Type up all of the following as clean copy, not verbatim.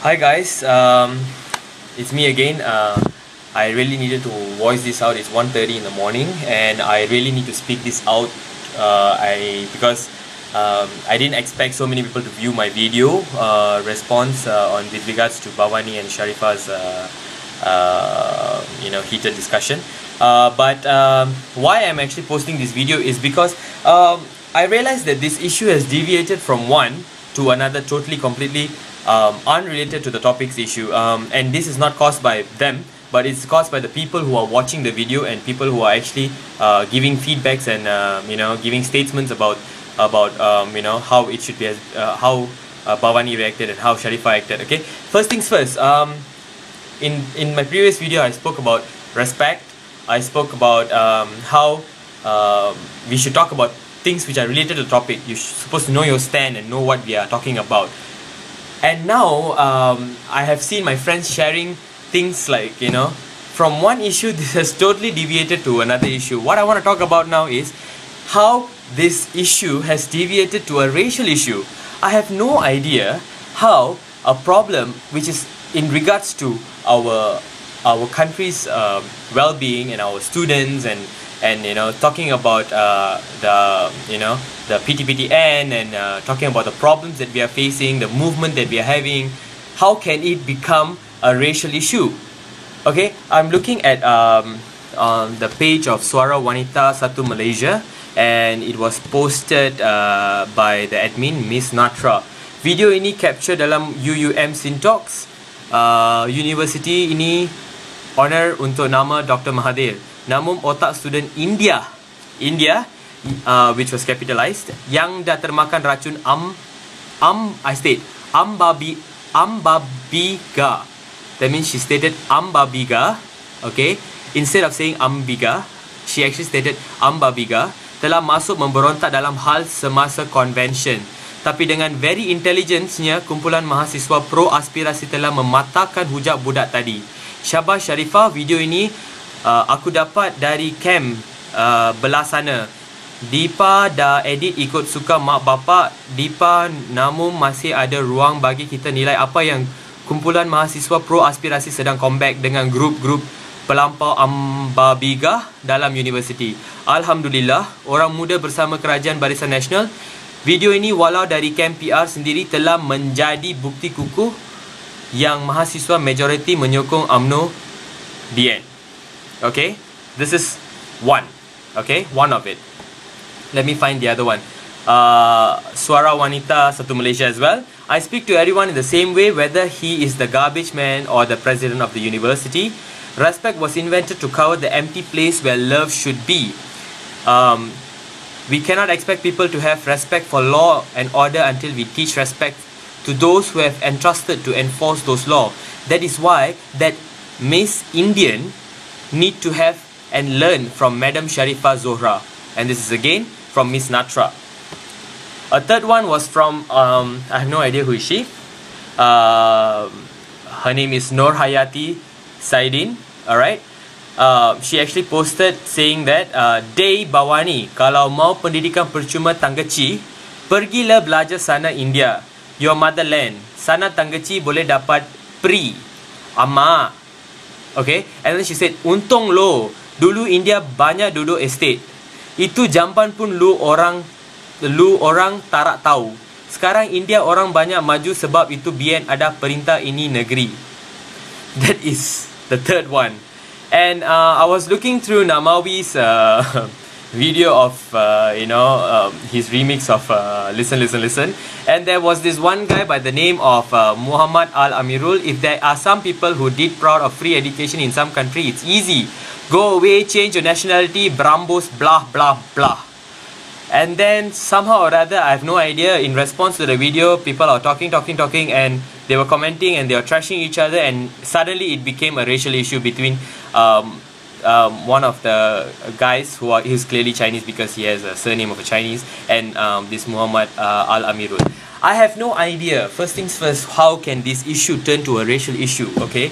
Hi guys, it's me again. I really needed to voice this out. It's 1:30 in the morning and I really need to speak this out because I didn't expect so many people to view my video response with regards to Bawani and Sharifah's heated discussion. But why I'm actually posting this video is because I realized that this issue has deviated from one to another completely unrelated to the topics issue, and this is not caused by them, but it's caused by the people who are watching the video and people who are actually giving feedbacks and giving statements about how it should be, how Bawani reacted and how Sharifah acted. Okay, first things first. In my previous video, I spoke about respect. I spoke about how we should talk about things which are related to the topic. You're supposed to know your stand and know what we are talking about. And now I have seen my friends sharing things like, from one issue this has totally deviated to another issue. What I want to talk about now is how this issue has deviated to a racial issue. I have no idea how a problem which is in regards to our country's well-being and our students and talking about the PTPTN and talking about the problems that we are facing, the movement that we are having, how can it become a racial issue? Okay, I'm looking at on the page of Suara Wanita Satu Malaysia, and it was posted by the admin Miss Natra. Video ini capture dalam UUM Syntax University ini honor untuk nama Dr. Mahathir. Namun otak student India, which was capitalized, yang dah termakan racun ambabiga. That means she stated ambabiga. Okay, instead of saying ambiga, she actually stated ambabiga. Telah masuk memberontak dalam hal semasa convention. Tapi dengan very intelligence-nya, kumpulan mahasiswa pro aspirasi telah mematahkan hujah budak tadi. Syabas Sharifah, video ini aku dapat dari camp belah sana. Dipa dah edit ikut suka mak bapak Dipa, namun masih ada ruang bagi kita nilai apa yang kumpulan mahasiswa pro aspirasi sedang comeback dengan grup-grup pelampau ambabiga dalam universiti. Alhamdulillah, orang muda bersama kerajaan Barisan Nasional. Video ini walau dari camp PR sendiri telah menjadi bukti kukuh yang mahasiswa majoriti menyokong UMNO. The end. Okay, this is one. Okay, one of it. Let me find the other one. Suara Wanita Satu Malaysia as well. I speak to everyone in the same way, whether he is the garbage man or the president of the university. Respect was invented to cover the empty place where love should be. We cannot expect people to have respect for law and order until we teach respect to those who have entrusted to enforce those laws. That is why that Miss Indian need to have and learn from Madam Sharifah Zohra. And this is again from Miss Natra. A third one was from I have no idea who is she. Her name is Nur Hayati Saidin. Alright. She actually posted saying that Day Bawani, kalau mau pendidikan percuma Tanggeci, pergilah belajar sana India, your motherland. Sana Tanggeci boleh dapat pri ama. Okay, and then she said, untung lo, dulu India banyak duduk estate. Itu jamban pun lu orang tarak tahu. Sekarang India orang banyak maju sebab itu bien ada perintah ini negeri. That is the third one. And I was looking through Namawi's video of his remix of Listen, and there was this one guy by the name of Muhammad Al Amirul. If there are some people who did proud of free education in some country, it's easy. Go away, change your nationality, brambos, blah blah blah. And then somehow or other, I have no idea, in response to the video, people are talking, and they were commenting and they were trashing each other, and suddenly it became a racial issue between one of the guys who's clearly Chinese because he has a surname of a Chinese, and this Muhammad Al Amirul. I have no idea. First things first, how can this issue turn to a racial issue? Okay,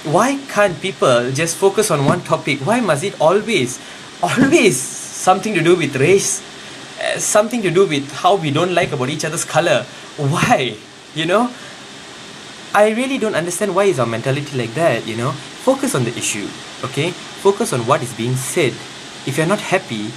why can't people just focus on one topic? Why must it always something to do with race, something to do with how we don't like about each other's color? Why? I really don't understand why is our mentality like that, you know. Focus on the issue, okay? Focus on what is being said. If you're not happy,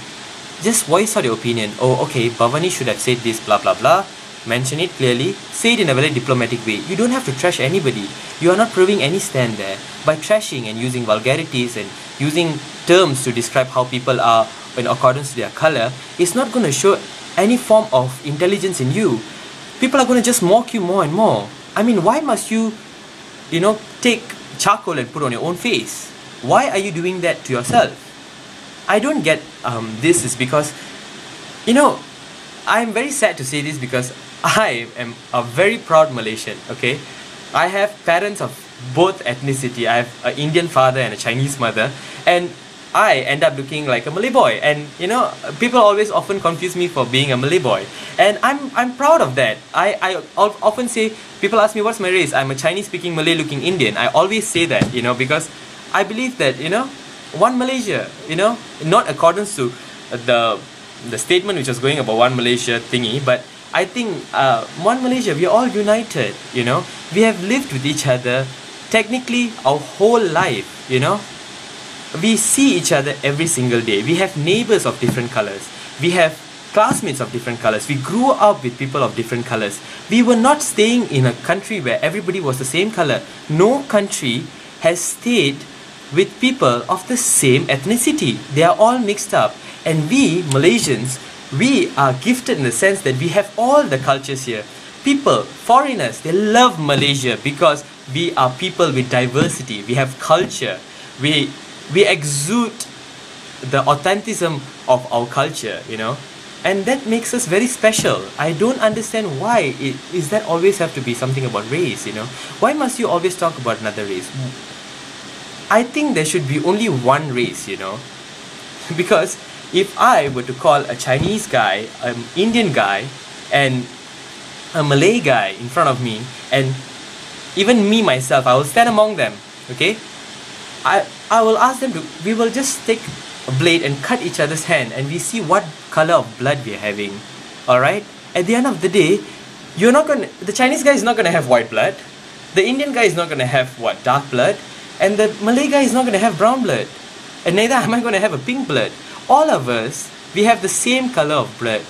just voice out your opinion. Oh, okay, Bawani should have said this, blah, blah, blah. Mention it clearly. Say it in a very diplomatic way. You don't have to trash anybody. You are not proving any stand there. By trashing and using vulgarities and using terms to describe how people are in accordance to their color, it's not going to show any form of intelligence in you. People are going to just mock you more and more. I mean, why must you, you know, take charcoal and put on your own face? Why are you doing that to yourself? I don't get this is because, you know, I'm very sad to say this because I am a very proud Malaysian, okay? I have parents of both ethnicity. I have an Indian father and a Chinese mother, and I end up looking like a Malay boy. And you know, people always often confuse me for being a Malay boy, and I'm proud of that. I often say, people ask me what's my race. I'm a Chinese speaking Malay looking Indian. I always say that, you know, because I believe that, you know, one Malaysia, you know, not accordance to the statement which was going about one Malaysia thingy, but I think one Malaysia, we are all united, you know. We have lived with each other technically our whole life, you know. We see each other every single day. We have neighbors of different colors. We have classmates of different colors. We grew up with people of different colors. We were not staying in a country where everybody was the same color. No country has stayed with people of the same ethnicity. They are all mixed up. And we, Malaysians, we are gifted in the sense that we have all the cultures here. People, foreigners, they love Malaysia because we are people with diversity. We have culture. We exude the authenticism of our culture, you know. And that makes us very special. I don't understand why is that always have to be something about race, you know. Why must you always talk about another race? I think there should be only one race, you know. Because if I were to call a Chinese guy, an Indian guy, and a Malay guy in front of me, and even me myself, I will stand among them, okay? I will ask them to, we will just take a blade and cut each other's hand, and we see what color of blood we are having. Alright? At the end of the day, you're not gonna, the Chinese guy is not gonna have white blood, the Indian guy is not gonna have what, dark blood, and the Malay guy is not gonna have brown blood, and neither am I gonna have a pink blood. All of us, we have the same color of blood.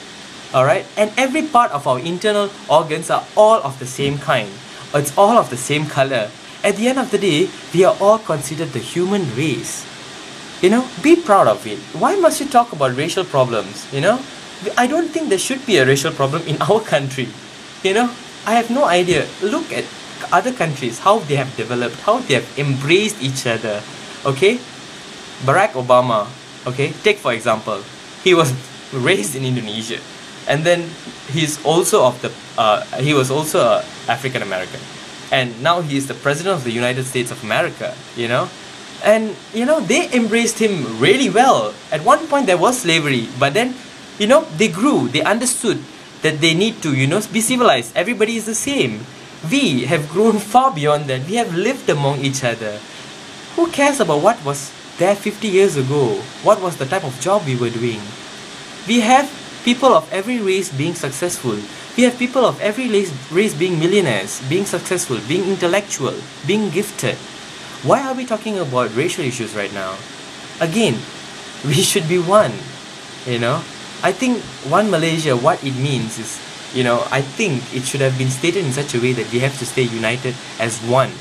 Alright? And every part of our internal organs are all of the same kind. It's all of the same color. At the end of the day, we are all considered the human race. You know, be proud of it. Why must you talk about racial problems, you know? I don't think there should be a racial problem in our country. You know, I have no idea. Look at other countries, how they have developed, how they have embraced each other. Okay? Barack Obama, okay, take for example, he was raised in Indonesia, and then he's also of the he was also African American, and now he is the president of the United States of America, you know. And you know, they embraced him really well. At one point there was slavery, but then, you know, they grew, they understood that they need to, you know, be civilized. Everybody is the same. We have grown far beyond that. We have lived among each other. Who cares about what was there 50 years ago? What was the type of job we were doing? We have people of every race being successful. We have people of every race being millionaires, being successful, being intellectual, being gifted. Why are we talking about racial issues right now? Again, we should be one, you know. I think one Malaysia, what it means is, you know, I think it should have been stated in such a way that we have to stay united as one,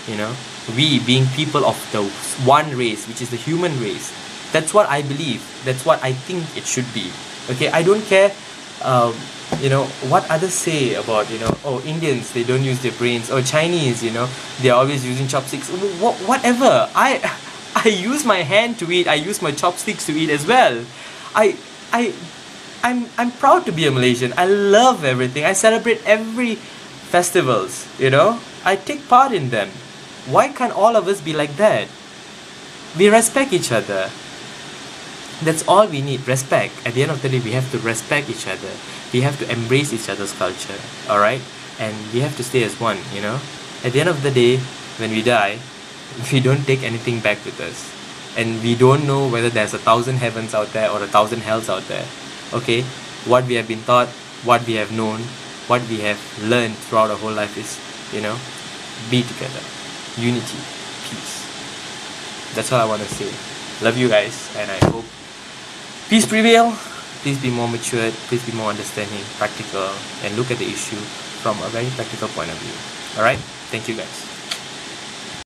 you know. We being people of the one race, which is the human race. That's what I believe. That's what I think it should be. Okay, I don't care, you know, what others say about, you know, oh, Indians, they don't use their brains, or Chinese, you know, they're always using chopsticks. Whatever. I use my hand to eat. I use my chopsticks to eat as well. I'm proud to be a Malaysian. I love everything. I celebrate every festivals, you know. I take part in them. Why can't all of us be like that? We respect each other. That's all we need, respect. At the end of the day, we have to respect each other. We have to embrace each other's culture, alright? And we have to stay as one, you know? At the end of the day, when we die, we don't take anything back with us. And we don't know whether there's 1,000 heavens out there or 1,000 hells out there. Okay? What we have been taught, what we have known, what we have learned throughout our whole life is, you know, be together. Unity, peace. That's all I want to say. Love you guys, and I hope peace prevail. Please be more matured, please be more understanding, practical, and look at the issue from a very practical point of view. Alright? Thank you guys.